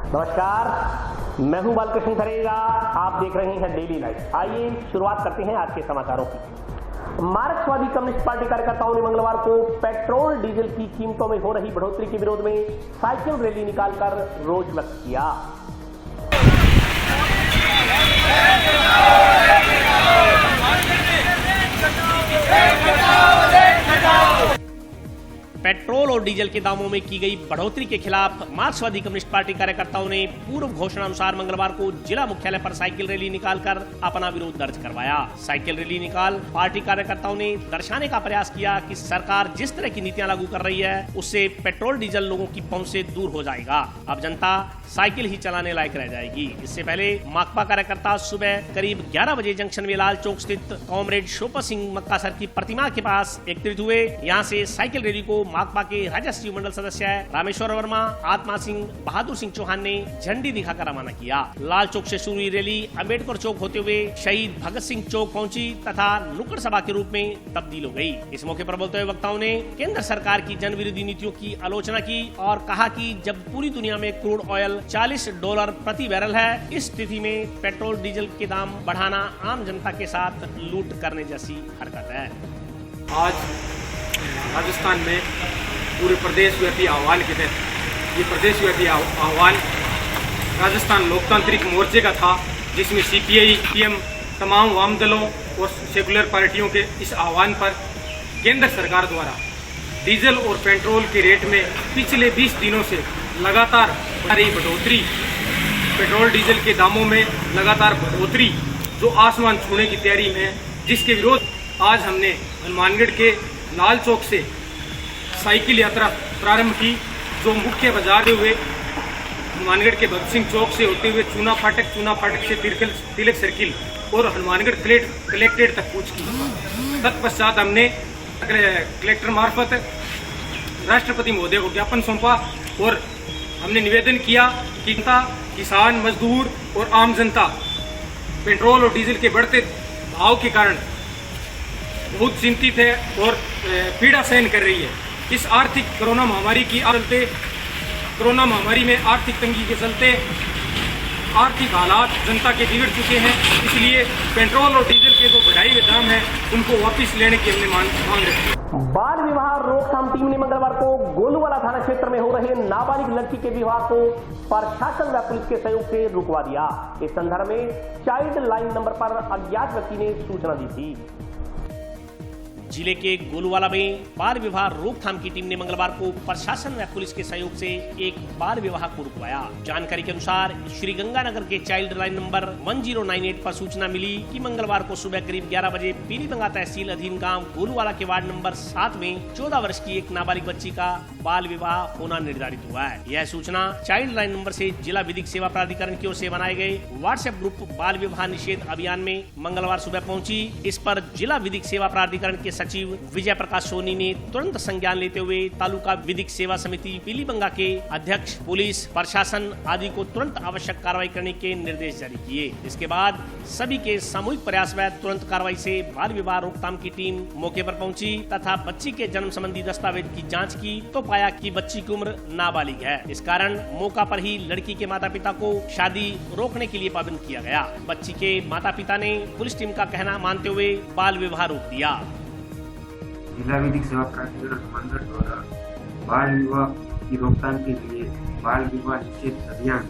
नमस्कार, मैं हूं बालकृष्ण थरेगा। आप देख रहे हैं डेली लाइफ। आइए शुरुआत करते हैं आज के समाचारों की। मार्क्सवादी कम्युनिस्ट पार्टी कार्यकर्ताओं ने मंगलवार को पेट्रोल डीजल की कीमतों में हो रही बढ़ोतरी के विरोध में साइकिल रैली निकालकर रोष व्यक्त किया। पेट्रोल और डीजल के दामों में की गई बढ़ोतरी के खिलाफ मार्क्सवादी कम्युनिस्ट पार्टी कार्यकर्ताओं ने पूर्व घोषणा अनुसार मंगलवार को जिला मुख्यालय पर साइकिल रैली निकालकर अपना विरोध दर्ज करवाया। साइकिल रैली निकाल पार्टी कार्यकर्ताओं ने दर्शाने का प्रयास किया कि सरकार जिस तरह की नीतियां लागू कर रही है उससे पेट्रोल डीजल लोगों की पहुंच से दूर हो जाएगा। अब जनता साइकिल ही चलाने लायक रह जाएगी। इससे पहले माकपा कार्यकर्ता सुबह करीब 11 बजे जंक्शन में लाल चौक स्थित कॉमरेड शोपा सिंह मक्कासर की प्रतिमा के पास एकत्रित हुए। यहाँ से साइकिल रैली को माकपा के राजस्व मंडल सदस्य रामेश्वर वर्मा, आत्मा सिंह, बहादुर सिंह चौहान ने झंडी दिखाकर रवाना किया। लाल चौक से शुरू हुई रैली अम्बेडकर चौक होते हुए शहीद भगत सिंह चौक पहुंची तथा नुक्कड़ सभा के रूप में तब्दील हो गई। इस मौके पर बोलते हुए वक्ताओं ने केंद्र सरकार की जन विरोधी नीतियों की आलोचना की और कहा कि जब पूरी दुनिया में क्रूड ऑयल $40 प्रति बैरल है, इस स्थिति में पेट्रोल डीजल के दाम बढ़ाना आम जनता के साथ लूट करने जैसी हरकत है। आज राजस्थान में पूरे प्रदेश व्यापी आह्वान के तहत ये प्रदेश व्यापी आह्वान राजस्थान लोकतांत्रिक मोर्चे का था, जिसमें सीपीआई, पीएम, तमाम वाम दलों और सेकुलर पार्टियों के इस आह्वान पर केंद्र सरकार द्वारा डीजल और पेट्रोल के रेट में पिछले 20 दिनों से लगातार बढ़ोतरी, पेट्रोल डीजल के दामों में लगातार बढ़ोतरी जो आसमान छूने की तैयारी में है, जिसके विरोध आज हमने हनुमानगढ़ के लाल चौक से साइकिल यात्रा प्रारंभ की, जो मुख्य बाजार में हुए हनुमानगढ़ के भगत सिंह चौक से होते हुए चूना फाटक से तिलक सर्किल और हनुमानगढ़ कलेक्ट्रेट तक पहुंच की। तत्पश्चात हमने कलेक्टर मार्फत राष्ट्रपति महोदय को ज्ञापन सौंपा और हमने निवेदन किया कि किसान, मजदूर और आम जनता पेट्रोल और डीजल के बढ़ते भाव के कारण बहुत चिंतित है और पीड़ा सहन कर रही है। इस आर्थिक कोरोना महामारी में आर्थिक तंगी के चलते आर्थिक हालात जनता के बिगड़ चुके हैं, इसलिए पेट्रोल और डीजल के जो बढ़ाए हुए दाम है उनको वापस लेने की हमने मांग रखी है। बाल विवाह रोकथाम टीम ने मंगलवार को गोलूवाला थाना क्षेत्र में हो रहे नाबालिग लड़की के विवाह को प्रशासन व पुलिस के सहयोग से रुकवा दिया। इस संदर्भ में चाइल्ड लाइन नंबर पर अज्ञात व्यक्ति ने सूचना दी थी। जिले के गोलूवाला में बाल विवाह रोकथाम की टीम ने मंगलवार को प्रशासन व पुलिस के सहयोग से एक बाल विवाह को रुकवाया। जानकारी के अनुसार श्रीगंगानगर के चाइल्ड लाइन नंबर 1098 पर सूचना मिली कि मंगलवार को सुबह करीब 11 बजे पीलीबंगा तहसील अधीन गांव गोलूवाला के वार्ड नंबर 7 में 14 वर्ष की एक नाबालिग बच्ची का बाल विवाह होना निर्धारित हुआ है। यह सूचना चाइल्ड लाइन नंबर से जिला विधिक सेवा प्राधिकरण की ओर से बनाए गए व्हाट्सएप ग्रुप बाल विवाह निषेध अभियान में मंगलवार सुबह पहुंची। इस पर जिला विधिक सेवा प्राधिकरण के सचिव विजय प्रकाश सोनी ने तुरंत संज्ञान लेते हुए तालुका विधिक सेवा समिति पीलीबंगा के अध्यक्ष, पुलिस प्रशासन आदि को तुरंत आवश्यक कार्रवाई करने के निर्देश जारी किए। इसके बाद सभी के सामूहिक प्रयास व तुरंत कार्रवाई से बाल विवाह रोकथाम की टीम मौके पर पहुंची तथा बच्ची के जन्म संबंधी दस्तावेज की जांच की तो पाया कि बच्ची की उम्र नाबालिग है। इस कारण मौका पर ही लड़की के माता पिता को शादी रोकने के लिए पाबंद किया गया। बच्ची के माता पिता ने पुलिस टीम का कहना मानते हुए बाल विवाह रोक दिया। जिला विधिक सेवा प्राधिकरण हनुमानगढ़ द्वारा बाल विवाह की रोकथाम के लिए बाल विवाह निषेध अभियान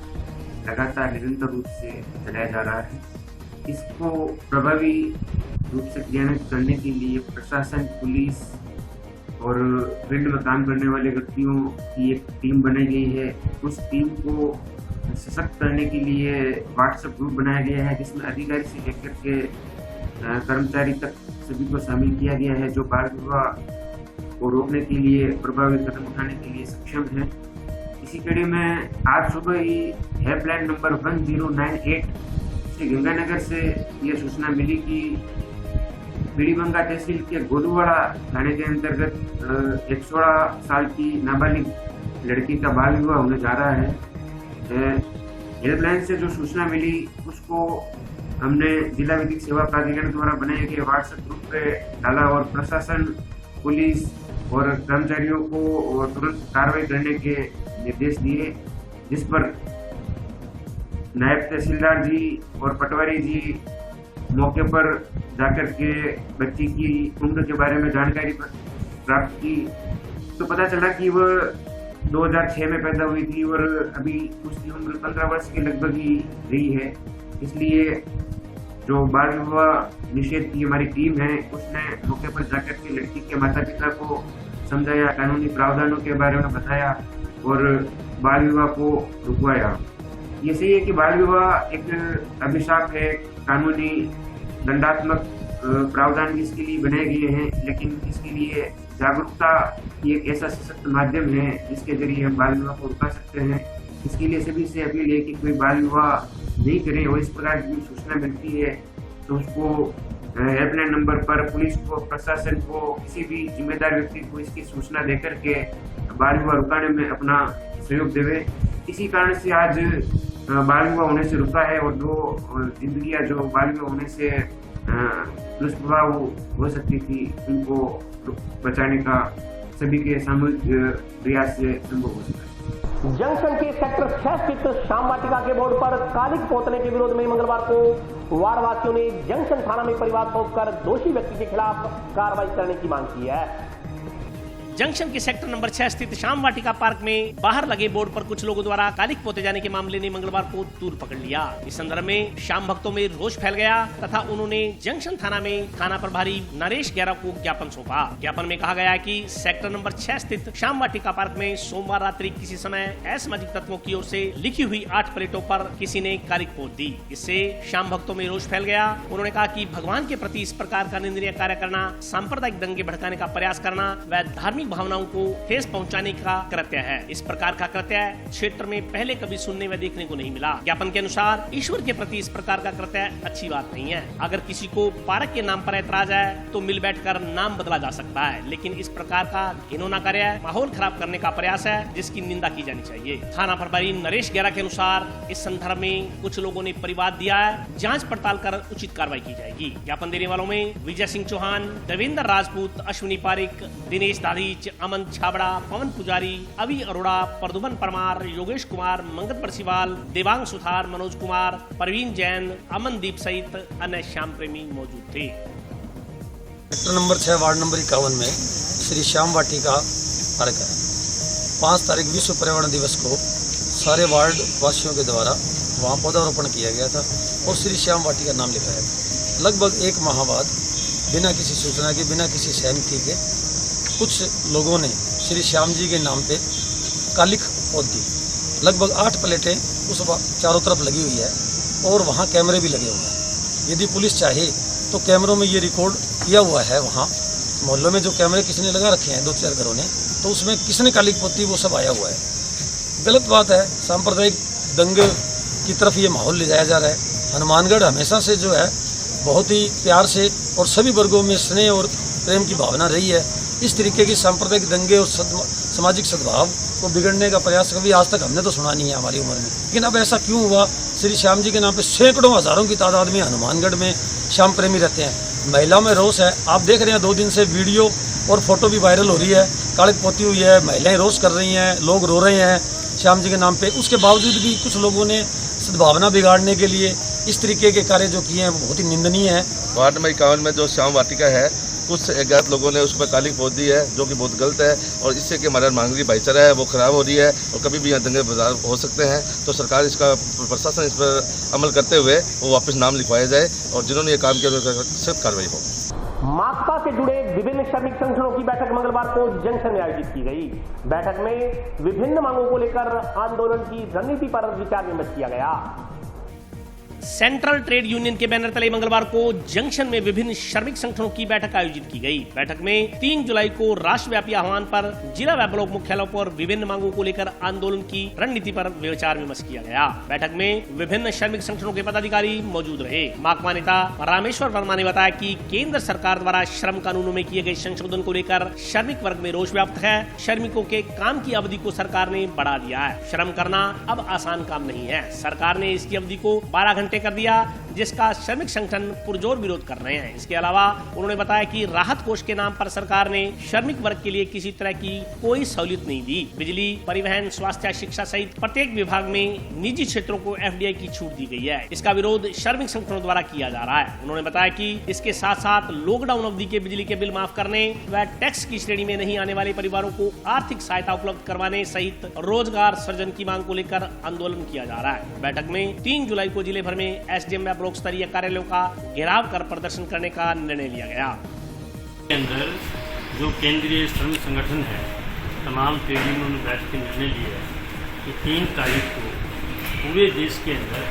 लगातार निरंतर रूप से चलाया जा रहा है। इसको प्रभावी रूप से क्रियान्वित करने के लिए प्रशासन, पुलिस और फील्ड में काम करने वाले व्यक्तियों की एक टीम बनाई गई है। उस टीम को सशक्त करने के लिए व्हाट्सएप ग्रुप बनाया गया है, जिसमें अधिकारी से लेकर के कर्मचारी तक सभी को शामिल किया गया है, जो बाल विवाह को रोकने के लिए प्रभावी कदम उठाने के लिए सक्षम है। इसी कड़ी में आज सुबह ही हेल्पलाइन नंबर 1098 श्री गंगानगर से ये सूचना मिली कि पीलीबंगा तहसील के गोलूवाला थाने के अंतर्गत एक 16 साल की नाबालिग लड़की का बाल विवाह होने जा रहा है। हेल्पलाइन से जो सूचना मिली उसको हमने जिला विधिक सेवा प्राधिकरण द्वारा बनाए गए व्हाट्सएप ग्रुप पे डाला और प्रशासन, पुलिस और कर्मचारियों को और तुरंत कार्रवाई करने के निर्देश दिए, जिस पर नायब तहसीलदार जी और पटवारी जी मौके पर जाकर के बच्ची की उम्र के बारे में जानकारी प्राप्त की तो पता चला कि वह 2006 में पैदा हुई थी और अभी उसकी उम्र 15 वर्ष के लगभग ही रही है। इसलिए जो बाल विवाह निषेध की हमारी टीम है उसने मौके पर जाकर के लड़की के माता पिता को समझाया, कानूनी प्रावधानों के बारे में बताया और बाल विवाह को रुकवाया। ये सही है कि बाल विवाह एक अभिशाप है, कानूनी दंडात्मक प्रावधान इसके लिए बनाए गए हैं, लेकिन इसके लिए जागरूकता एक ऐसा सशक्त माध्यम है जिसके जरिए हम बाल विवाह को रुका सकते हैं। इसके लिए सभी से अपील है कि कोई बाल विवाह नहीं करें और इस प्रकार की सूचना मिलती है तो उसको हेल्पलाइन नंबर पर पुलिस को, प्रशासन को, किसी भी जिम्मेदार व्यक्ति को इसकी सूचना देकर के बाल विवाह रुकाने में अपना सहयोग देवे। इसी कारण से आज बाल विवाह होने से रुका है और दो जिंदगियां जो बाल विवाह होने से दुष्प्रभाव हो सकती थी उनको बचाने का सभी के सामूहिक प्रयास से संभव हो सका। जंक्शन के सेक्टर 6 स्थित श्याम वाटिका के बोर्ड पर कालिख पोतने के विरोध में मंगलवार को वार्ड वासियों ने जंक्शन थाना में परिवार पहुंचकर दोषी व्यक्ति के खिलाफ कार्रवाई करने की मांग की है। जंक्शन के सेक्टर नंबर 6 स्थित श्याम वाटिका पार्क में बाहर लगे बोर्ड पर कुछ लोगों द्वारा कालिख पोते जाने के मामले ने मंगलवार को तूल पकड़ लिया। इस संदर्भ में श्याम भक्तों में रोष फैल गया तथा उन्होंने जंक्शन थाना में थाना प्रभारी नरेश गैरा को ज्ञापन सौंपा। ज्ञापन में कहा गया है कि सेक्टर नंबर 6 स्थित श्याम वाटिका पार्क में सोमवार रात्रि किसी समय असामाजिक तत्वों की ओर से लिखी हुई 8 प्लेटों पर किसी ने कालिख पोत दी। इससे श्याम भक्तों में रोष फैल गया। उन्होंने कहा कि भगवान के प्रति इस प्रकार का निंदनीय कार्य करना, सांप्रदायिक दंगे भड़काने का प्रयास करना व धार्मिक भावनाओं को ठेस पहुंचाने का कृत्य है। इस प्रकार का कृत्य क्षेत्र में पहले कभी सुनने व देखने को नहीं मिला। ज्ञापन के अनुसार ईश्वर के प्रति इस प्रकार का कृत्य अच्छी बात नहीं है। अगर किसी को पार्क के नाम पर ऐतराज है तो मिल बैठकर नाम बदला जा सकता है, लेकिन इस प्रकार का घिनौना कार्य माहौल खराब करने का प्रयास है जिसकी निंदा की जानी चाहिए। थाना प्रभारी नरेश गैरा के अनुसार इस संदर्भ में कुछ लोगों ने परिवाद दिया है, जांच पड़ताल कर उचित कार्रवाई की जाएगी। ज्ञापन देने वालों में विजय सिंह चौहान, देवेंद्र राजपूत, अश्विनी पारिक, दिनेश दाधीच, अमन छाबड़ा, पवन पुजारी, अभी अरोड़ा, प्रदुमन परमार, योगेश कुमार, मंगत परसीवाल, देवांग सुथार, मनोज कुमार, परवीन जैन, अमनदीप सहित अन्य श्याम प्रेमी मौजूद थे। सेक्टर नंबर 6 वार्ड नंबर 51 में श्री श्याम वाटिका पार्क है। 5 तारीख विश्व पर्यावरण दिवस को सारे वार्ड वासियों के द्वारा वहाँ पौधारोपण किया गया था और श्री श्याम वाटिका नाम लिखाया था। लगभग 1 माह बाद बिना किसी सूचना के, बिना किसी सहमति के कुछ लोगों ने श्री श्याम जी के नाम पे कालिख पोत दी। लगभग 8 प्लेटें उस चारों तरफ लगी हुई है और वहाँ कैमरे भी लगे हुए हैं। यदि पुलिस चाहे तो कैमरों में ये रिकॉर्ड किया हुआ है। वहाँ मोहल्लों में जो कैमरे किसी ने लगा रखे हैं 2-4 घरों ने, तो उसमें किसने कालिख पोती वो सब आया हुआ है। गलत बात है, सांप्रदायिक दंगे की तरफ ये माहौल ले जाया जा रहा है। हनुमानगढ़ हमेशा से जो है बहुत ही प्यार से और सभी वर्गों में स्नेह और प्रेम की भावना रही है। इस तरीके की सांप्रदायिक दंगे और सामाजिक सद्भाव को बिगड़ने का प्रयास कभी आज तक हमने तो सुना नहीं है हमारी उम्र में। लेकिन अब ऐसा क्यों हुआ? श्री श्याम जी के नाम पे सैकड़ों हजारों की तादाद में हनुमानगढ़ में श्याम प्रेमी रहते हैं। महिलाओं में रोष है। आप देख रहे हैं 2 दिन से वीडियो और फोटो भी वायरल हो रही है, कालिख पोती हुई है, महिलाएं रोष कर रही हैं, लोग रो रहे हैं श्याम जी के नाम पे। उसके बावजूद भी कुछ लोगों ने सद्भावना बिगाड़ने के लिए इस तरीके के कार्य जो किए हैं वो बहुत ही निंदनीय है। वार्ड नंबर 51 में जो श्याम वाटिका है, कुछ अज्ञात लोगों ने उस पर कालिख पोत दी है, जो कि बहुत गलत है और इससे कि हमारा मानवीय भाईचारा है वो खराब हो रही है और कभी भी यहाँ दंगे बाजार हो सकते हैं। तो सरकार इसका, प्रशासन इस पर अमल करते हुए वो वापस नाम लिखवाया जाए और जिन्होंने ये काम किया उनपर सख्त कार्रवाई हो। माकपा से जुड़े विभिन्न श्रमिक संगठनों की बैठक मंगलवार को जंक्शन में आयोजित की गई। बैठक में विभिन्न मांगों को लेकर आंदोलन की रणनीति पर विचार विमर्श किया गया। सेंट्रल ट्रेड यूनियन के बैनर तले मंगलवार को जंक्शन में विभिन्न श्रमिक संगठनों की बैठक आयोजित की गई। बैठक में 3 जुलाई को राष्ट्रव्यापी आह्वान पर जिला व ब्लॉक मुख्यालयों पर विभिन्न मांगों को लेकर आंदोलन की रणनीति पर विचार विमर्श किया गया। बैठक में विभिन्न श्रमिक संगठनों के पदाधिकारी मौजूद रहे। माकपा नेता रामेश्वर वर्मा ने बताया कि केंद्र सरकार द्वारा श्रम कानूनों में किए गए संशोधन को लेकर श्रमिक वर्ग में रोष व्याप्त है। श्रमिकों के काम की अवधि को सरकार ने बढ़ा दिया है। श्रम करना अब आसान काम नहीं है। सरकार ने इसकी अवधि को 12 घंटे कर दिया, जिसका श्रमिक संगठन पुरजोर विरोध कर रहे हैं। इसके अलावा उन्होंने बताया कि राहत कोष के नाम पर सरकार ने श्रमिक वर्ग के लिए किसी तरह की कोई सहूलियत नहीं दी। बिजली, परिवहन, स्वास्थ्य, शिक्षा सहित प्रत्येक विभाग में निजी क्षेत्रों को एफडीआई की छूट दी गई है। इसका विरोध श्रमिक संगठनों द्वारा किया जा रहा है। उन्होंने बताया कि इसके साथ साथ लॉकडाउन अवधि के बिजली के बिल माफ करने व टैक्स की श्रेणी में नहीं आने वाले परिवारों को आर्थिक सहायता उपलब्ध करवाने सहित रोजगार सृजन की मांग को लेकर आंदोलन किया जा रहा है। बैठक में 3 जुलाई को जिले भर में एसडीएम व ब्लॉक स्तरीय कार्यालयों का घेराव कर प्रदर्शन करने का निर्णय लिया गया। के अंदर जो केंद्रीय श्रमिक संगठन है, तमाम ट्रेड यूनियनों ने बैठ के निर्णय लिया है कि 3 तारीख को पूरे देश के अंदर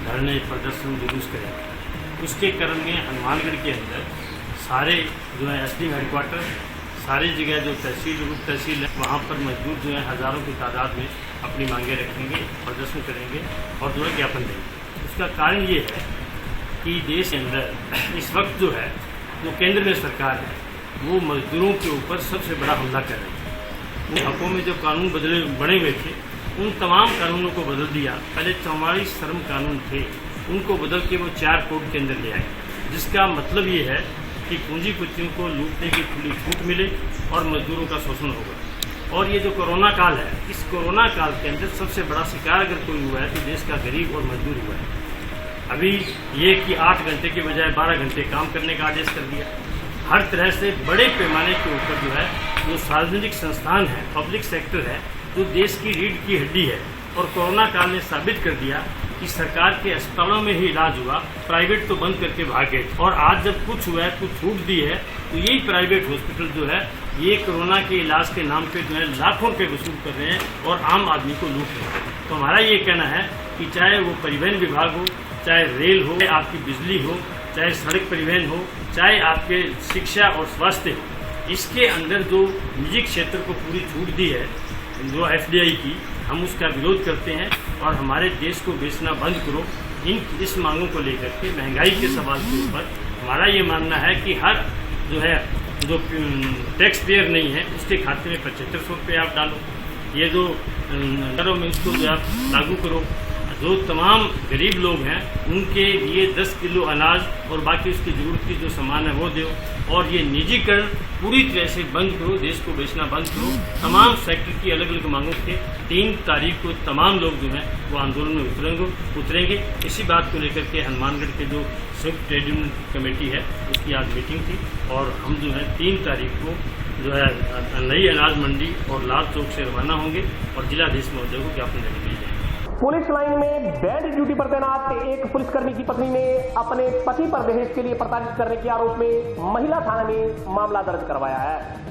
धरने, प्रदर्शन, जुलूस करेंगे। उसके क्रम में हनुमानगढ़ के अंदर सारे जो है एसडीएम हेडक्वार्टर, सारी जगह जो तहसील, उप तहसील है, वहाँ पर मजदूर जो है हज़ारों की तादाद में अपनी मांगें रखेंगे, प्रदर्शन करेंगे और जो है ज्ञापन देंगे। उसका कारण ये है कि देश के अंदर इस वक्त जो है जो केंद्र में सरकार है वो मजदूरों के ऊपर सबसे बड़ा हमला कर रही है। उन हकों में जो कानून बने हुए थे उन तमाम कानूनों को बदल दिया। पहले 44 श्रम कानून थे, उनको बदल के वो 4 कोड के अंदर ले आए, जिसका मतलब ये है कि पूंजीपतियों को लूटने की खुली छूट मिले और मजदूरों का शोषण होगा। और ये जो कोरोना काल है, इस कोरोना काल के अंदर सबसे बड़ा शिकार अगर कोई हुआ है तो देश का गरीब और मजदूर हुआ है। अभी ये कि 8 घंटे के बजाय 12 घंटे काम करने का आदेश कर दिया। हर तरह से बड़े पैमाने के ऊपर जो है जो सार्वजनिक संस्थान है, पब्लिक सेक्टर है, जो देश की रीढ़ की हड्डी है, और कोरोना काल ने साबित कर दिया कि सरकार के अस्पतालों में ही इलाज हुआ, प्राइवेट तो बंद करके भाग गए। और आज जब कुछ हुआ है, कुछ छूट दी है, तो यही प्राइवेट हॉस्पिटल जो है ये कोरोना के इलाज के नाम पे जो है लाखों रुपये वसूल कर रहे हैं और आम आदमी को लूट रहे हैं। तो हमारा ये कहना है कि चाहे वो परिवहन विभाग हो, चाहे रेल हो, चाहे आपकी बिजली हो, चाहे सड़क परिवहन हो, चाहे आपके शिक्षा और स्वास्थ्य हो, इसके अंदर जो निजी क्षेत्र को पूरी छूट दी है जो एफडीआई की, हम उसका विरोध करते हैं और हमारे देश को बेचना बंद करो। इस मांगों को लेकर के महंगाई के सवाल के ऊपर हमारा ये मानना है कि हर जो टैक्स पेयर नहीं है उसके खाते में 7500 रुपये आप डालो, ये जो दरों में इसको जो आप लागू करो। जो तमाम गरीब लोग हैं उनके लिए 10 किलो अनाज और बाकी उसकी जरूरत की जो सामान है वो दो, और ये निजीकरण पूरी तरह से बंद करो, देश को बेचना बंद करो। तमाम सेक्टर की अलग अलग मांगों के 3 तारीख को तमाम लोग जो हैं वो आंदोलन में उतरेंगे। इसी बात को लेकर के हनुमानगढ़ के जो संयुक्त ट्रेड यूनियन कमेटी है उसकी आज मीटिंग थी और हम जो है 3 तारीख को जो है नई अनाज मंडी और लाल चौक से रवाना होंगे और जिलाधीश महोदय को ज्ञापन देने के लिए जाएंगे। पुलिस लाइन में बैंड ड्यूटी पर तैनात एक पुलिसकर्मी की पत्नी ने अपने पति पर दहेज के लिए प्रताड़ित करने के आरोप में महिला थाना में मामला दर्ज करवाया है।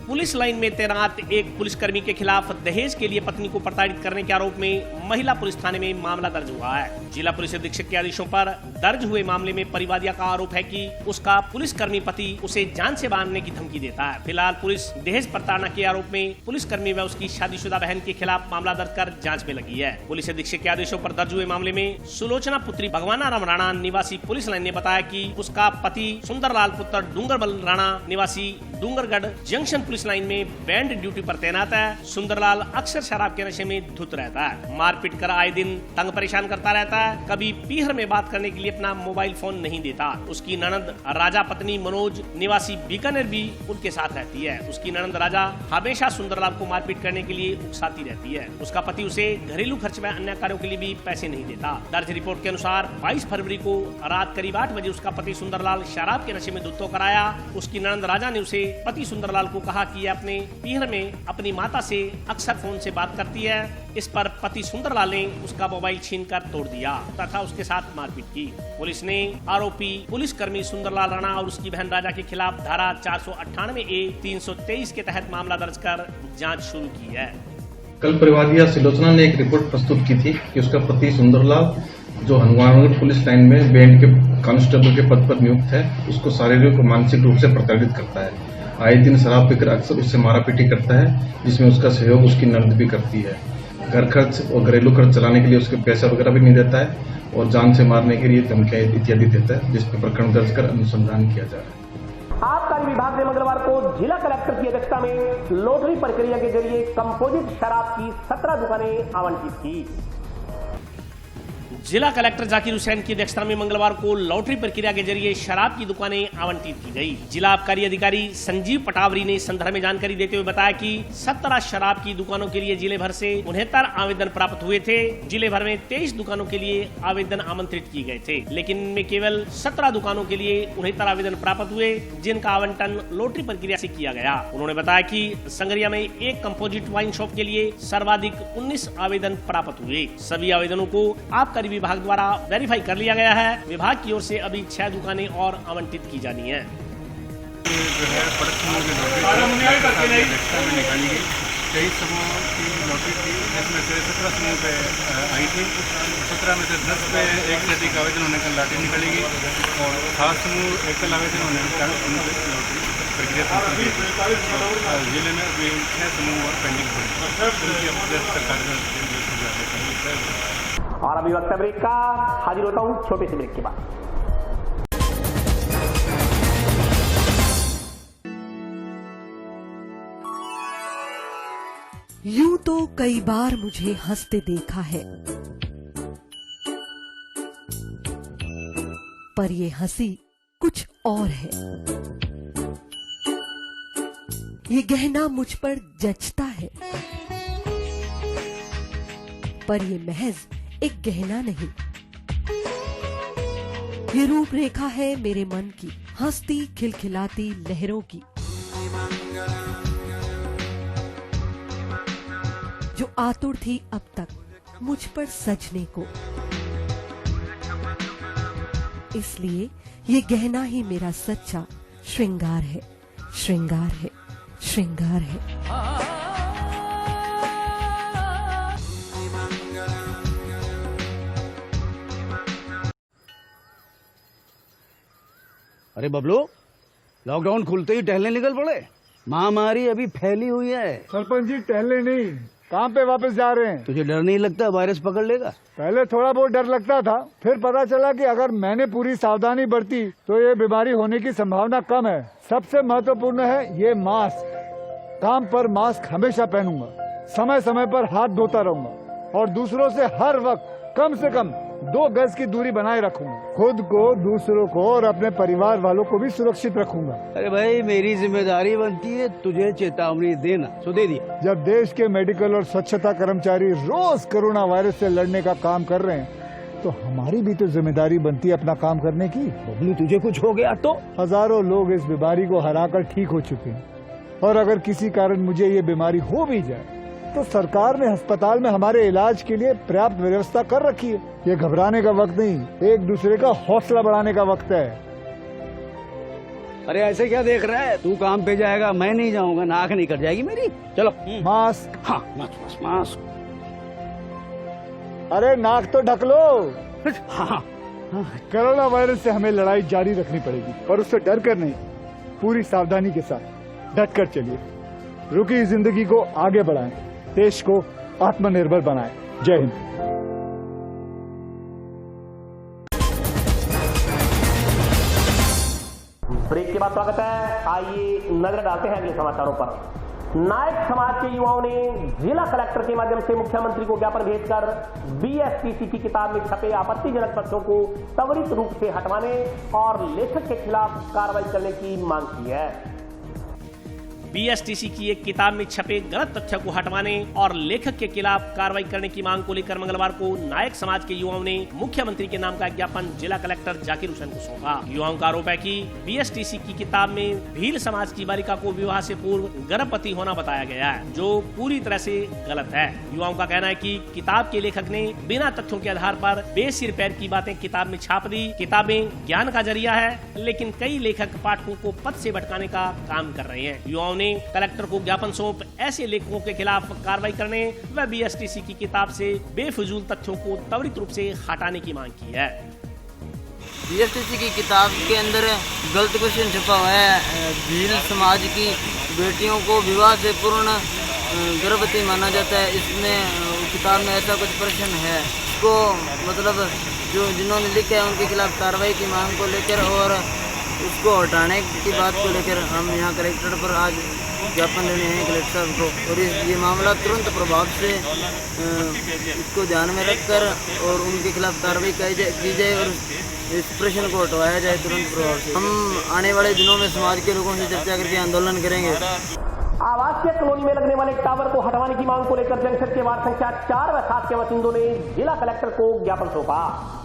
पुलिस लाइन में तैनात एक पुलिसकर्मी के खिलाफ दहेज के लिए पत्नी को प्रताड़ित करने के आरोप में महिला पुलिस थाने में मामला दर्ज हुआ है। जिला पुलिस अधीक्षक के आदेशों पर दर्ज हुए मामले में परिवादिया का आरोप है कि उसका पुलिसकर्मी पति उसे जान से मारने की धमकी देता है। फिलहाल पुलिस दहेज प्रताड़ना के आरोप में पुलिसकर्मी व उसकी शादीशुदा बहन के खिलाफ मामला दर्ज कर जाँच में लगी है। पुलिस अधीक्षक के आदेशों पर दर्ज हुए मामले में सुलोचना पुत्री भगवाना राम राणा निवासी पुलिस लाइन ने बताया कि उसका पति सुंदरलाल पुत्र डूंगरबल राणा निवासी डूंगरगढ़ जंक्शन पुलिस लाइन में बैंड ड्यूटी पर तैनात है। सुंदरलाल अक्सर शराब के नशे में धुत रहता है, मारपीट कर आए दिन तंग परेशान करता रहता है। कभी पीहर में बात करने के लिए अपना मोबाइल फोन नहीं देता। उसकी ननद राजा पत्नी मनोज निवासी बीकानेर भी उनके साथ रहती है। उसकी ननद राजा हमेशा सुंदरलाल को मारपीट करने के लिए उकसाती रहती है। उसका पति उसे घरेलू खर्च व अन्य कार्यों के लिए भी पैसे नहीं देता। दर्ज रिपोर्ट के अनुसार 22 फरवरी को रात करीब 8 बजे उसका पति सुंदरलाल शराब के नशे में धुत होकर आया। उसकी ननद राजा ने उसे पति सुंदरलाल को कहा कि अपने पीहर में अपनी माता से अक्सर फोन से बात करती है। इस पर पति सुंदरलाल ने उसका मोबाइल छीनकर तोड़ दिया तथा उसके साथ मारपीट की। पुलिस ने आरोपी पुलिसकर्मी सुंदरलाल राणा और उसकी बहन राजा के खिलाफ धारा 498A 323 के तहत मामला दर्ज कर जांच शुरू की है। कल परिवादिया सुलोचना ने एक रिपोर्ट प्रस्तुत की थी कि उसका पति सुंदरलाल जो हनुमानगढ़ पुलिस लाइन में बैंड के कांस्टेबल के पद पर नियुक्त है, उसको शारीरिक और मानसिक रूप से प्रताड़ित करता है। आए दिन शराब पीकर अक्सर उससे मारापीटी करता है, जिसमें उसका सहयोग उसकी ननद भी करती है। घर खर्च और घरेलू खर्च चलाने के लिए उसके पैसा वगैरह भी नहीं देता है और जान से मारने के लिए धमकियां इत्यादि देता है, जिस पर प्रकरण दर्ज कर अनुसंधान किया जा रहा है। आबकारी विभाग ने मंगलवार को जिला कलेक्टर की अध्यक्षता में लॉटरी प्रक्रिया के जरिए कंपोजिट शराब की 17 दुकानें आवंटित की। जिला कलेक्टर जाकिर हुसैन की अध्यक्षता में मंगलवार को लॉटरी प्रक्रिया के जरिए शराब की दुकानें आवंटित की गई। जिला आबकारी अधिकारी संजीव पटावरी ने इस संदर्भ में जानकारी देते हुए बताया कि 17 शराब की दुकानों के लिए जिले भर से 69 आवेदन प्राप्त हुए थे। जिले भर में 23 दुकानों के लिए आवेदन आमंत्रित किए गए थे, लेकिन इनमें केवल 17 दुकानों के लिए 69 आवेदन प्राप्त हुए, जिनका आवंटन लॉटरी प्रक्रिया से किया गया। उन्होंने बताया कि संगरिया में एक कंपोजिट वाइन शॉप के लिए सर्वाधिक 19 आवेदन प्राप्त हुए। सभी आवेदनों को आबकारी विभाग द्वारा वेरीफाई कर लिया गया है। विभाग की ओर से अभी 6 दुकानें और आवंटित की जानी है। जो है बड़े समूह की लॉटरी निकाली गई। 23 समूह की लॉटरी थी, जिसमें से 17 समूह पे आई थी। 17 में से 10 पे एक से अधिक आवेदन होने का लॉटरी निकाली गई और 7 समूह एकल आवेदन होने के कारण लॉटरी प्रक्रिया संपन्न हुई। जिले में अभी 6 समूह और पेंडिंग पड़े। और अभी वक्त ब्रेक का, हाजिर होता हूँ छोटे से ब्रेक के बाद। यूं तो कई बार मुझे हंसते देखा है, पर ये हंसी कुछ और है। ये गहना मुझ पर जचता है, पर ये महज एक गहना नहीं, ये रूपरेखा है मेरे मन की, हंसती खिलखिलाती लहरों की, जो आतुर थी अब तक मुझ पर सजने को। इसलिए ये गहना ही मेरा सच्चा श्रृंगार है, श्रृंगार है, श्रृंगार है। अरे बबलू, लॉकडाउन खुलते ही टहलने निकल पड़े। महामारी अभी फैली हुई है। सरपंच जी टहलने नहीं, काम पे वापस जा रहे हैं। तुझे डर नहीं लगता वायरस पकड़ लेगा? पहले थोड़ा बहुत डर लगता था, फिर पता चला कि अगर मैंने पूरी सावधानी बरती तो ये बीमारी होने की संभावना कम है। सबसे महत्वपूर्ण है ये मास्क। काम पर मास्क हमेशा पहनूंगा, समय समय पर हाथ धोता रहूंगा और दूसरों से हर वक्त कम से कम 2 गज की दूरी बनाए रखूंगा। खुद को, दूसरों को और अपने परिवार वालों को भी सुरक्षित रखूंगा। अरे भाई, मेरी जिम्मेदारी बनती है तुझे चेतावनी देना, सो दे दिया। जब देश के मेडिकल और स्वच्छता कर्मचारी रोज कोरोना वायरस से लड़ने का काम कर रहे हैं, तो हमारी भी तो जिम्मेदारी बनती है अपना काम करने की। बबलू, तुझे कुछ हो गया तो? हजारों लोग इस बीमारी को हराकर ठीक हो चुके हैं, और अगर किसी कारण मुझे ये बीमारी हो भी जाए तो सरकार ने अस्पताल में हमारे इलाज के लिए पर्याप्त व्यवस्था कर रखी है। ये घबराने का वक्त नहीं, एक दूसरे का हौसला बढ़ाने का वक्त है। अरे ऐसे क्या देख रहा है? तू काम पे जाएगा, मैं नहीं जाऊंगा, नाक नहीं कट जाएगी मेरी। चलो मास्क। हाँ, मास्क मास्क। अरे नाक तो ढक लो। हाँ। कोरोना वायरस से हमें लड़ाई जारी रखनी पड़ेगी, पर उससे डर कर नहीं, पूरी सावधानी के साथ डट कर चलिए। रुकी जिंदगी को आगे बढ़ाएं, देश को आत्मनिर्भर बनाएं। जय हिंद। ब्रेक के बाद स्वागत है। आइए नजर डालते हैं अगले समाचारों पर। नायक समाज के युवाओं ने जिला कलेक्टर के माध्यम से मुख्यमंत्री को ज्ञापन भेजकर बीएसटीसी की किताब में छपे आपत्तिजनक तथ्यों को त्वरित रूप से हटवाने और लेखक के खिलाफ कार्रवाई करने की मांग की है। बीएसटीसी की एक किताब में छपे गलत तथ्यों को हटवाने और लेखक के खिलाफ कार्रवाई करने की मांग को लेकर मंगलवार को नायक समाज के युवाओं ने मुख्यमंत्री के नाम का ज्ञापन जिला कलेक्टर जाकिर हुसैन को सौंपा। युवाओं का आरोप है कि बीएसटीसी की किताब में भील समाज की बालिका को विवाह से पूर्व गर्भवती होना बताया गया है, जो पूरी तरह से गलत है। युवाओं का कहना है कि किताब के लेखक ने बिना तथ्यों के आधार पर बेसिर पैर की बातें किताब में छाप दी। किताबें ज्ञान का जरिया है, लेकिन कई लेखक पाठकों को पथ से भटकाने का काम कर रहे हैं। युवाओं ने कलेक्टर को ज्ञापन सौंप ऐसे लेखकों के खिलाफ कार्रवाई करने व बीएसटीसी की किताब से बेफिजूल तथ्यों को त्वरित रूप से हटाने की मांग की है। बीएसटीसी की किताब के अंदर गलत क्वेश्चन छपा हुआ है। भील समाज की बेटियों को विवाह से पूर्ण गर्भवती माना जाता है। इसमें किताब में ऐसा कुछ प्रश्न है, इसको मतलब जो जिन्होंने लिखा है उनके खिलाफ कार्रवाई की मांग को लेकर और उसको हटाने की बात को लेकर हम यहाँ कलेक्टर पर आज ज्ञापन देने हैं कलेक्टर साहब को, और ये मामला तुरंत प्रभाव से इसको ध्यान में रखकर और उनके खिलाफ कार्रवाई की जाए और इस प्रश्न को हटवाया जाए तुरंत प्रभाव से। हम आने वाले दिनों में समाज के लोगों से चर्चा करके आंदोलन करेंगे। आवासीय कॉलोनी में लगने वाले टावर को हटवाने की मांग को लेकर जंक्शन के वार्ड संख्या 4 व 7 के बासिंदों ने जिला कलेक्टर को ज्ञापन सौंपा।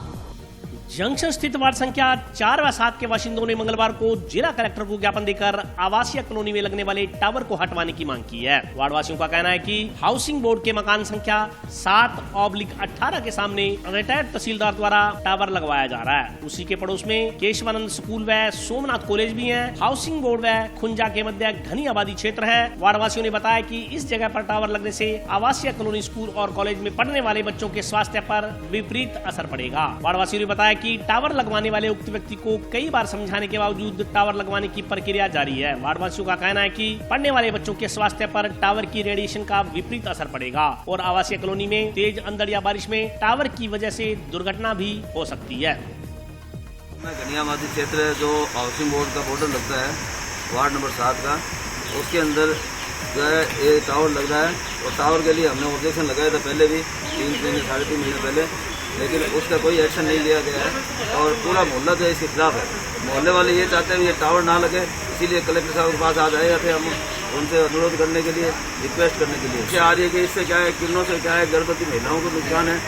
जंक्शन स्थित वार्ड संख्या 4 व 7 के बाशिंदों ने मंगलवार को जिला कलेक्टर को ज्ञापन देकर आवासीय कॉलोनी में लगने वाले टावर को हटवाने की मांग की है। वार्ड वासियों का कहना है कि हाउसिंग बोर्ड के मकान संख्या 7/18 के सामने रिटायर्ड तहसीलदार द्वारा टावर लगवाया जा रहा है। उसी के पड़ोस में केशवानंद स्कूल व सोमनाथ कॉलेज भी है। हाउसिंग बोर्ड व खुंजा के मध्य घनी आबादी क्षेत्र है। वार्ड वासियों ने बताया कि इस जगह पर टावर लगने से आवासीय कॉलोनी, स्कूल और कॉलेज में पढ़ने वाले बच्चों के स्वास्थ्य पर विपरीत असर पड़ेगा। वार्ड वासियों ने बताया कि टावर लगवाने वाले उक्त व्यक्ति को कई बार समझाने के बावजूद टावर लगवाने की प्रक्रिया जारी है। वार्ड वासियों का कहना है कि पढ़ने वाले बच्चों के स्वास्थ्य पर टावर की रेडिएशन का विपरीत असर पड़ेगा और आवासीय कॉलोनी में तेज अंधड़ या बारिश में टावर की वजह से दुर्घटना भी हो सकती है। घनियाबादी क्षेत्र है जो हाउसिंग बोर्ड का बोर्डर लगता है वार्ड नंबर 7 का, उसके अंदर जो है ये टावर लग रहा है और टावर के लिए हमने ऑब्जेक्शन लगाया था पहले भी 3-3.5 महीने पहले, लेकिन उसका कोई एक्शन नहीं लिया गया है और पूरा मोहल्ला जो है इसके खिलाफ है। मोहल्ले वाले ये चाहते हैं ये टावर ना लगे, इसीलिए कलेक्टर साहब के पास आज आए थे हम उनसे अनुरोध करने के लिए, रिक्वेस्ट करने के लिए। आ रही है कि इससे क्या है, किरणों से क्या है, गर्भवती महिलाओं को नुकसान है,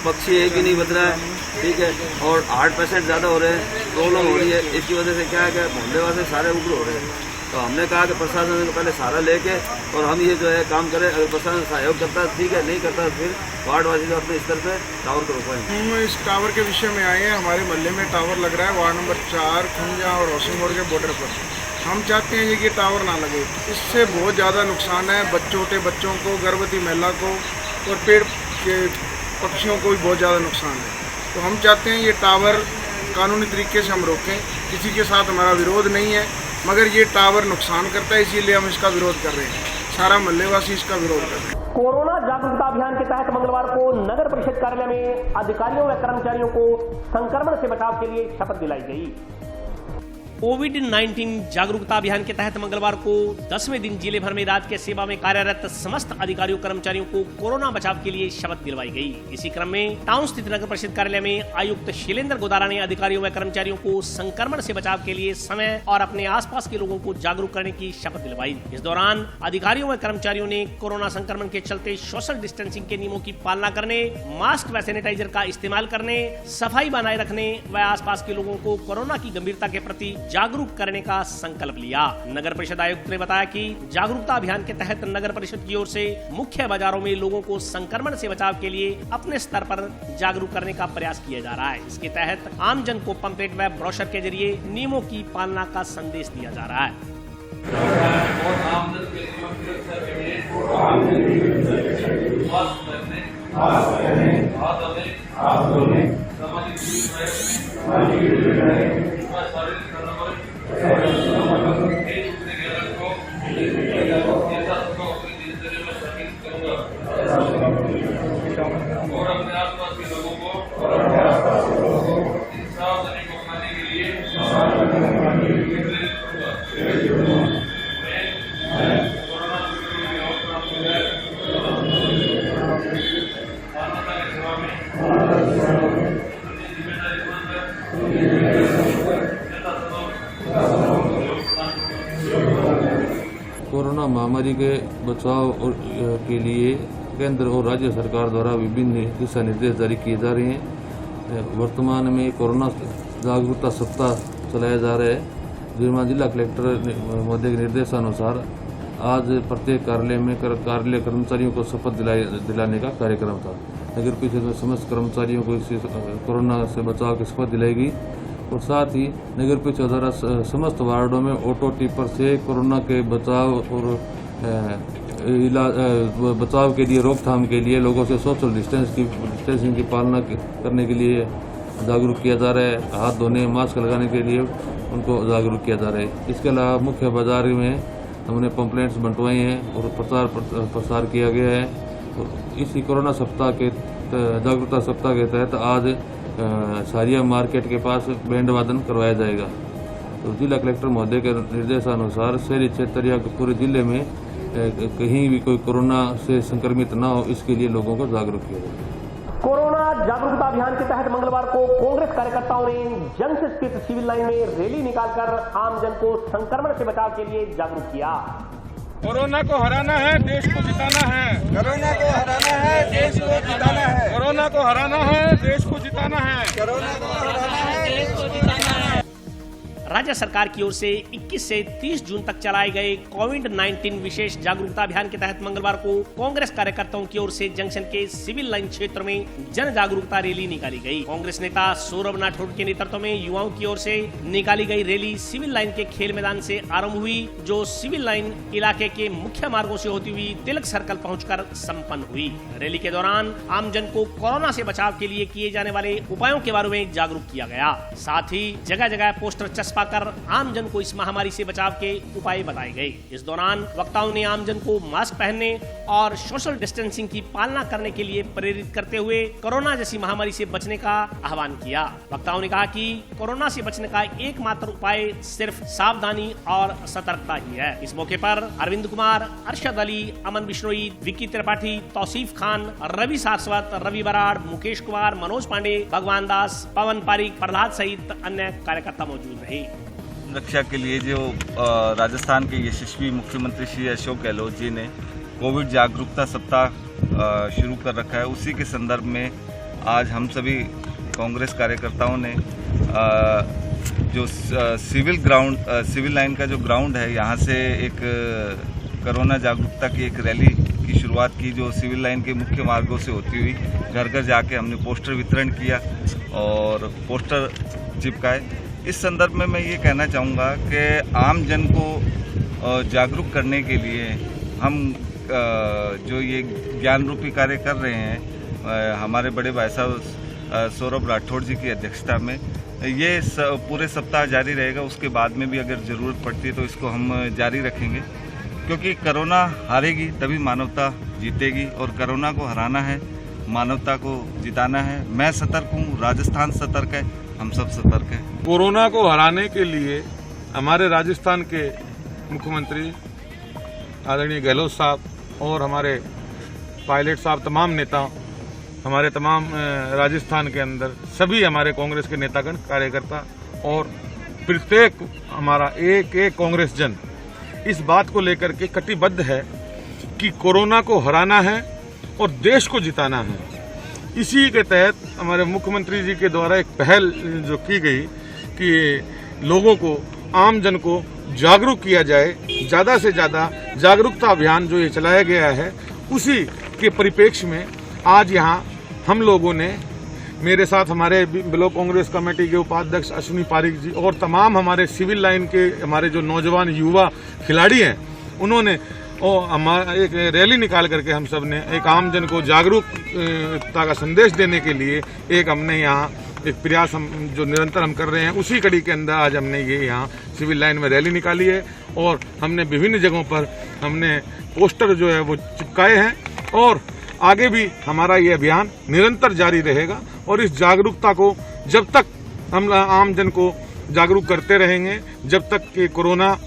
पक्षी एक भी नहीं बच रहा है, ठीक है, और हार्ट पेशेंट ज़्यादा हो रहे हैं, प्रॉब्लम हो रही है। इसकी वजह से क्या है कि मोहल्ले वाले सारे उग्र हो रहे हैं। तो हमने कहा कि प्रशासन को पहले सहारा लेके और हम ये जो है काम करें। अगर प्रशासन सहयोग करता है ठीक है, नहीं करता फिर वार्डवासी जो अपने स्तर पे टावर को रोकवाएंगे। हम इस टावर के विषय में आए हैं। हमारे मोहल्ले में टावर लग रहा है वार्ड नंबर 4 खुंजा और हाउसिंग बोर्ड के बॉर्डर पर। हम चाहते हैं कि टावर ना लगे, इससे बहुत ज़्यादा नुकसान है छोटे बच्चों को, गर्भवती महिला को और पेड़ के पक्षियों को भी बहुत ज़्यादा नुकसान है। तो हम चाहते हैं ये टावर कानूनी तरीके से हम रोकें। किसी के साथ हमारा विरोध नहीं है, मगर ये टावर नुकसान करता है, इसीलिए हम इसका विरोध कर रहे हैं। सारा मोहल्लेवासी इसका विरोध कर रहे हैं। कोरोना जागरूकता अभियान के तहत मंगलवार को नगर परिषद कार्यालय में अधिकारियों व कर्मचारियों को संक्रमण से बचाव के लिए शपथ दिलाई गई। कोविड-19 जागरूकता अभियान के तहत मंगलवार को 10वें दिन जिले भर में राज्य के सेवा में कार्यरत समस्त अधिकारियों कर्मचारियों को कोरोना बचाव के लिए शपथ दिलवाई गई। इसी क्रम में टाउन स्थित नगर परिषद कार्यालय में आयुक्त शैलेंद्र गोदारा ने अधिकारियों व कर्मचारियों को संक्रमण से बचाव के लिए समय और अपने आसपास के लोगों को जागरूक करने की शपथ दिलवाई। इस दौरान अधिकारियों व कर्मचारियों ने कोरोना संक्रमण के चलते सोशल डिस्टेंसिंग के नियमों की पालना करने, मास्क व सैनिटाइजर का इस्तेमाल करने, सफाई बनाए रखने व आसपास के लोगों को कोरोना की गंभीरता के प्रति जागरूक करने का संकल्प लिया। नगर परिषद आयुक्त ने बताया कि जागरूकता अभियान के तहत नगर परिषद की ओर से मुख्य बाजारों में लोगों को संक्रमण से बचाव के लिए अपने स्तर पर जागरूक करने का प्रयास किया जा रहा है। इसके तहत आम जन को पंपलेट व ब्रोशर के जरिए नियमों की पालना का संदेश दिया जा रहा है। और अपने आसपास के लोगों को सावधानी को अपनाने के लिए कोरोना संक्रमण की रोकथाम के लिए मानवता की सेवा में अपनी जिम्मेदारी कोरोना महामारी के बचाव के लिए केंद्र और राज्य सरकार द्वारा विभिन्न दिशा निर्देश जारी किए जा रहे हैं। वर्तमान में कोरोना जागरूकता सप्ताह चलाया जा रहा है, जिसमें जिला कलेक्टर महोदय के निर्देशानुसार आज प्रत्येक कार्यालय में कार्यालय कर्मचारियों को शपथ दिलाने का कार्यक्रम था। नगर परिषद में समस्त कर्मचारियों को इस कोरोना से बचाव की शपथ दिलाई गई और साथ ही नगर परिषद द्वारा समस्त वार्डों में ऑटो टिपर से कोरोना के बचाव और बचाव के लिए, रोकथाम के लिए लोगों से सोशल डिस्टेंसिंग की पालना करने के लिए जागरूक किया जा रहा है। हाथ धोने, मास्क लगाने के लिए उनको जागरूक किया जा रहा है। इसके अलावा मुख्य बाजार में हमने पंपलेट्स बंटवाए हैं और प्रसार किया गया है। और इसी कोरोना सप्ताह के जागरूकता सप्ताह के तहत आज सारिया मार्केट के पास बैंड वादन करवाया जाएगा तो जिला कलेक्टर महोदय के निर्देशानुसार शहरी क्षेत्र या पूरे जिले में कहीं भी कोई कोरोना से संक्रमित न हो, इसके लिए लोगों को जागरूक किया जाए। कोरोना जागरूकता अभियान के तहत मंगलवार को कांग्रेस कार्यकर्ताओं ने जंग से स्थित सिविल लाइन में रैली निकालकर आमजन को संक्रमण से बचाव के लिए जागरूक किया। कोरोना को हराना है, देश को जिताना है। कोरोना को हराना है, देश को जिताना है। कोरोना को हराना है, देश को जिताना है। कोरोना को हराना है, देश को जिताना है। राज्य सरकार की ओर से 21 से 30 जून तक चलाए गए कोविड-19 विशेष जागरूकता अभियान के तहत मंगलवार को कांग्रेस कार्यकर्ताओं की ओर से जंक्शन के सिविल लाइन क्षेत्र में जन जागरूकता रैली निकाली गई। कांग्रेस नेता सौरभ राठौड़ के नेतृत्व में युवाओं की ओर से निकाली गई रैली सिविल लाइन के खेल मैदान से आरंभ हुई, जो सिविल लाइन इलाके के मुख्य मार्गों से होती हुई तिलक सर्कल पहुंचकर संपन्न हुई। रैली के दौरान आमजन को कोरोना से बचाव के लिए किए जाने वाले उपायों के बारे में जागरूक किया गया। साथ ही जगह जगह पोस्टर चस्पा कर आमजन को इस महामारी से बचाव के उपाय बताए गए। इस दौरान वक्ताओं ने आमजन को मास्क पहनने और सोशल डिस्टेंसिंग की पालना करने के लिए प्रेरित करते हुए कोरोना जैसी महामारी से बचने का आह्वान किया। वक्ताओं ने कहा कि कोरोना से बचने का एकमात्र उपाय सिर्फ सावधानी और सतर्कता ही है। इस मौके पर अरविंद कुमार, अरशद अली, अमन बिश्नोई, विक्की त्रिपाठी, तौसीफ खान, रवि सारस्वत, रवि बराड़, मुकेश कुमार, मनोज पांडे, भगवान दास, पवन पारिक, प्रहलाद सहित अन्य कार्यकर्ता मौजूद रहे। रक्षा के लिए जो राजस्थान के यशस्वी मुख्यमंत्री श्री अशोक गहलोत जी ने कोविड जागरूकता सप्ताह शुरू कर रखा है, उसी के संदर्भ में आज हम सभी कांग्रेस कार्यकर्ताओं ने जो सिविल लाइन का जो ग्राउंड है, यहाँ से एक कोरोना जागरूकता की एक रैली की शुरुआत की, जो सिविल लाइन के मुख्य मार्गों से होती हुई घर घर जाके हमने पोस्टर वितरण किया और पोस्टर चिपकाए। इस संदर्भ में मैं ये कहना चाहूँगा कि आम जन को जागरूक करने के लिए हम जो ये ज्ञान रूपी कार्य कर रहे हैं, हमारे बड़े भाई साहब सौरभ राठौड़ जी की अध्यक्षता में ये पूरे सप्ताह जारी रहेगा। उसके बाद में भी अगर ज़रूरत पड़ती है तो इसको हम जारी रखेंगे, क्योंकि कोरोना हारेगी तभी मानवता जीतेगी और कोरोना को हराना है, मानवता को जिताना है। मैं सतर्क हूँ, राजस्थान सतर्क है, हम सब सतर्क हैं। कोरोना को हराने के लिए हमारे राजस्थान के मुख्यमंत्री आदरणीय गहलोत साहब और हमारे पायलट साहब, तमाम नेता, हमारे तमाम राजस्थान के अंदर सभी हमारे कांग्रेस के नेतागण, कार्यकर्ता और प्रत्येक हमारा एक एक कांग्रेस जन इस बात को लेकर के कटिबद्ध है कि कोरोना को हराना है और देश को जिताना है। इसी के तहत हमारे मुख्यमंत्री जी के द्वारा एक पहल जो की गई कि लोगों को, आम जन को जागरूक किया जाए, ज़्यादा से ज़्यादा जागरूकता अभियान जो ये चलाया गया है, उसी के परिप्रेक्ष्य में आज यहाँ हम लोगों ने, मेरे साथ हमारे ब्लॉक कांग्रेस कमेटी के उपाध्यक्ष अश्विनी पारिक जी और तमाम हमारे सिविल लाइन के हमारे जो नौजवान युवा खिलाड़ी हैं, उन्होंने और हमारा एक रैली निकाल करके हम सब ने एक आम जन को जागरूकता का संदेश देने के लिए एक हमने यहाँ एक प्रयास हम जो निरंतर हम कर रहे हैं, उसी कड़ी के अंदर आज हमने ये यहाँ सिविल लाइन में रैली निकाली है और हमने विभिन्न जगहों पर हमने पोस्टर जो है वो चिपकाए हैं और आगे भी हमारा ये अभियान निरंतर जारी रहेगा और इस जागरूकता को जब तक हम आम जन को जागरूक करते रहेंगे, जब तक कि कोरोना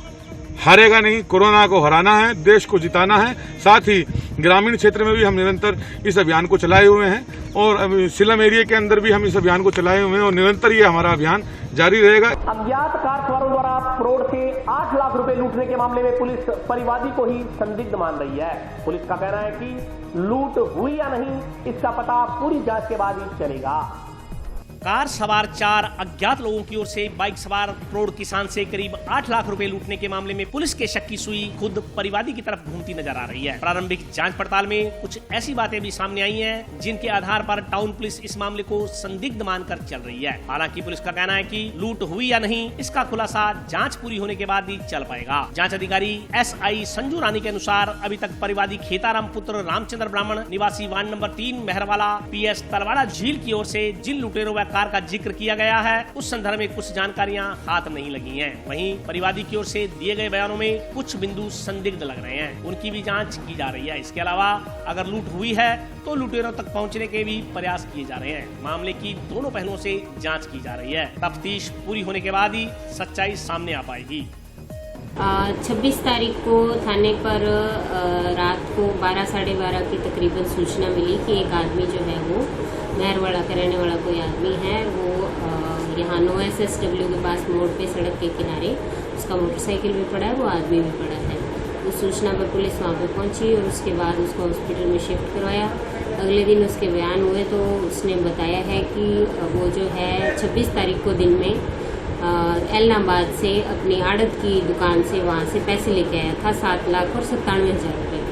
हारेगा नहीं। कोरोना को हराना है, देश को जिताना है। साथ ही ग्रामीण क्षेत्र में भी हम निरंतर इस अभियान को चलाए हुए हैं और सिलम एरिया के अंदर भी हम इस अभियान को चलाए हुए हैं और निरंतर ये हमारा अभियान जारी रहेगा। अज्ञात कार सवारों द्वारा फ्रॉड के 8 लाख रुपए लूटने के मामले में पुलिस परिवादी को ही संदिग्ध मान रही है। पुलिस का कहना है कि लूट हुई या नहीं, इसका पता पूरी जांच के बाद ही चलेगा। कार सवार 4 अज्ञात लोगों की ओर से बाइक सवार प्रौढ़ किसान से करीब 8 लाख रुपए लूटने के मामले में पुलिस के शक की सुई खुद परिवादी की तरफ घूमती नजर आ रही है। प्रारंभिक जांच पड़ताल में कुछ ऐसी बातें भी सामने आई हैं, जिनके आधार पर टाउन पुलिस इस मामले को संदिग्ध मानकर चल रही है। हालांकि पुलिस का कहना है कि लूट हुई या नहीं, इसका खुलासा जाँच पूरी होने के बाद ही चल पाएगा। जाँच अधिकारी SI संजू रानी के अनुसार अभी तक परिवादी खेताराम पुत्र रामचंद्र ब्राह्मण निवासी वार्ड नंबर 3 मेहरवाला PS तलवाड़ा झील की ओर से जिन लुटेरों व प्रकार का जिक्र किया गया है, उस संदर्भ में कुछ जानकारियां हाथ नहीं लगी हैं। वहीं परिवादी की ओर से दिए गए बयानों में कुछ बिंदु संदिग्ध लग रहे हैं, उनकी भी जांच की जा रही है। इसके अलावा अगर लूट हुई है तो लुटेरों तक पहुंचने के भी प्रयास किए जा रहे हैं। मामले की दोनों पहलुओं से जांच की जा रही है। तफ्तीश पूरी होने के बाद ही सच्चाई सामने आ पाएगी। 26 तारीख को थाने पर रात को 12 साढ़े 12 की तकरीबन सूचना मिली कि एक आदमी जो है वो मेहरवाड़ा का रहने वाला कोई आदमी है, वो यहाँ नो SSW के पास मोड़ पे सड़क के किनारे उसका मोटरसाइकिल भी पड़ा है, वो आदमी भी पड़ा है। उस सूचना पर पुलिस वहाँ पे पहुँची और उसके बाद उसको हॉस्पिटल में शिफ्ट करवाया। अगले दिन उसके बयान हुए तो उसने बताया है कि वो जो है 26 तारीख को दिन में एलनाबाद से अपनी आड़त की दुकान से वहाँ से पैसे लेके आया था 7,97,000 रुपये,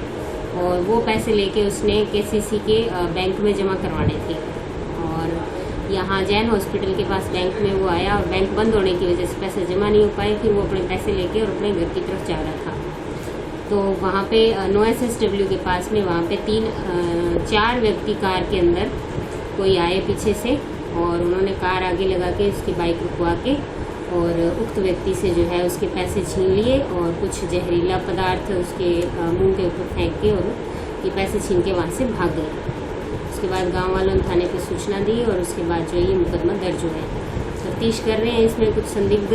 और वो पैसे लेके उसने KCC के बैंक में जमा करवाने थे। और यहाँ जैन हॉस्पिटल के पास बैंक में वो आया और बैंक बंद होने की वजह से पैसे जमा नहीं हो पाए। फिर वो अपने पैसे लेके और अपने घर की तरफ जा रहा था, तो वहाँ पे नो SSW के पास में वहाँ पे 4 व्यक्ति कार के अंदर कोई आए पीछे से, और उन्होंने कार आगे लगा के उसकी बाइक रुकवा के और उक्त व्यक्ति से जो है उसके पैसे छीन लिए और कुछ जहरीला पदार्थ उसके मुंह के ऊपर फेंक के और ये पैसे छीन के वहाँ से भाग गए। उसके बाद गांव वालों ने थाने पर सूचना दी और उसके बाद जो ये मुकदमा दर्ज हुआ है। तफ्तीश कर रहे हैं। इसमें कुछ संदिग्ध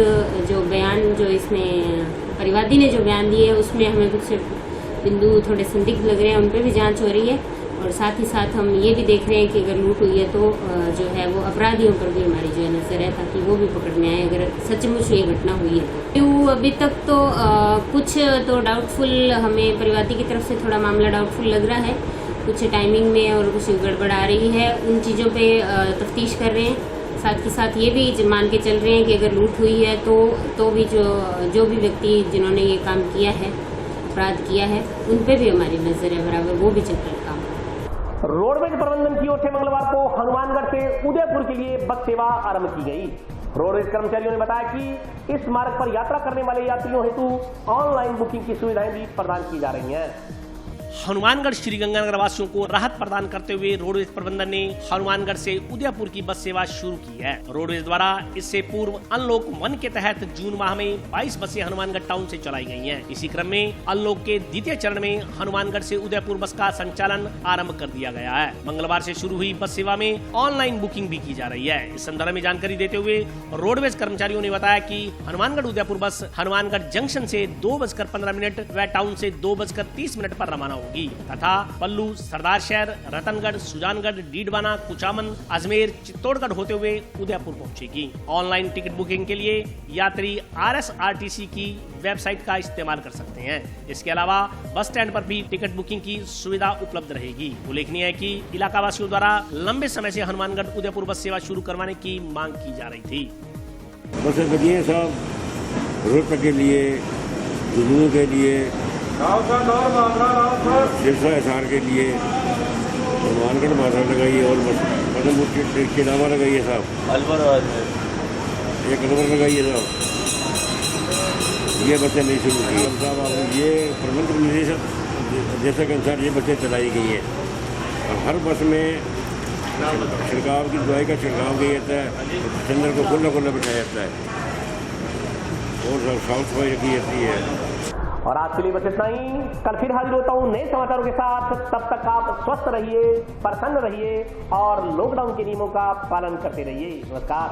जो बयान जो इसमें परिवादी ने जो बयान दिए उसमें हमें कुछ बिंदु थोड़े संदिग्ध लग रहे हैं, उन पर भी जाँच हो रही है। और साथ ही साथ हम ये भी देख रहे हैं कि अगर लूट हुई है तो जो है वो अपराधियों पर भी हमारी जो है नजर है, ताकि वो भी पकड़ में आए अगर सचमुच ये घटना हुई है तो। अभी तक तो कुछ तो डाउटफुल, हमें परिवादी की तरफ से थोड़ा मामला डाउटफुल लग रहा है, कुछ टाइमिंग में और कुछ गड़बड़ आ रही है, उन चीज़ों पे तफ्तीश कर रहे हैं। साथ ही साथ ये भी मान के चल रहे हैं कि अगर लूट हुई है तो भी जो भी व्यक्ति जिन्होंने ये काम किया है, अपराध किया है, उन पे भी हमारी नजर है बराबर, वो भी चल रहा है काम। रोडवेज प्रबंधन की ओर से मंगलवार को हनुमानगढ़ से उदयपुर के लिए बस सेवा आरंभ की गई। रोडवेज कर्मचारियों ने बताया कि इस मार्ग पर यात्रा करने वाले यात्रियों हेतु ऑनलाइन बुकिंग की सुविधाएं भी प्रदान की जा रही हैं। हनुमानगढ़ श्रीगंगानगर वासियों को राहत प्रदान करते हुए रोडवेज प्रबंधन ने हनुमानगढ़ से उदयपुर की बस सेवा शुरू की है। रोडवेज द्वारा इससे पूर्व अनलॉक 1 के तहत जून माह में 22 बसें हनुमानगढ़ टाउन से चलाई गई हैं। इसी क्रम में अनलॉक के द्वितीय चरण में हनुमानगढ़ से उदयपुर बस का संचालन आरंभ कर दिया गया है। मंगलवार से शुरू हुई बस सेवा में ऑनलाइन बुकिंग भी की जा रही है। इस संदर्भ में जानकारी देते हुए रोडवेज कर्मचारियों ने बताया कि हनुमानगढ़ उदयपुर बस हनुमानगढ़ जंक्शन से 2:15 व टाउन से 2:30 पर रवाना होगी तथा पल्लू, सरदार शहर, रतनगढ़, सुजानगढ़, डीडवाना, कुचामन, अजमेर, चित्तौड़गढ़ होते हुए उदयपुर पहुंचेगी। ऑनलाइन टिकट बुकिंग के लिए यात्री RSRTC की वेबसाइट का इस्तेमाल कर सकते हैं। इसके अलावा बस स्टैंड पर भी टिकट बुकिंग की सुविधा उपलब्ध रहेगी। उल्लेखनीय है कि इलाका वासियों द्वारा लंबे समय से हनुमानगढ़ उदयपुर बस सेवा शुरू करवाने की मांग की जा रही थी। बसें लगी हैं साहब, रोहतक के लिए, जुलू के लिए, सिरसा हिसार के लिए, हनुमानगढ़ माता लगाइए और पदमपुर के नामा लगाइए साहब, एक अलवर लगाइए साहब। ये बसें नहीं शुरू की साहब, आप ये प्रबंध निदेशक जैसे के अनुसार ये बसें चलाई गई हैं और हर बस में छिड़काव की दवाई का छिड़काव किया जाता है, चंदर को खुला बिठाया जाता है और साफ सफाई रखी जाती है। और आज के लिए बस इतना ही। कल फिर हाजिर होता हूँ नए समाचारों के साथ। तब तक आप स्वस्थ रहिए, प्रसन्न रहिए और लॉकडाउन के नियमों का पालन करते रहिए। नमस्कार।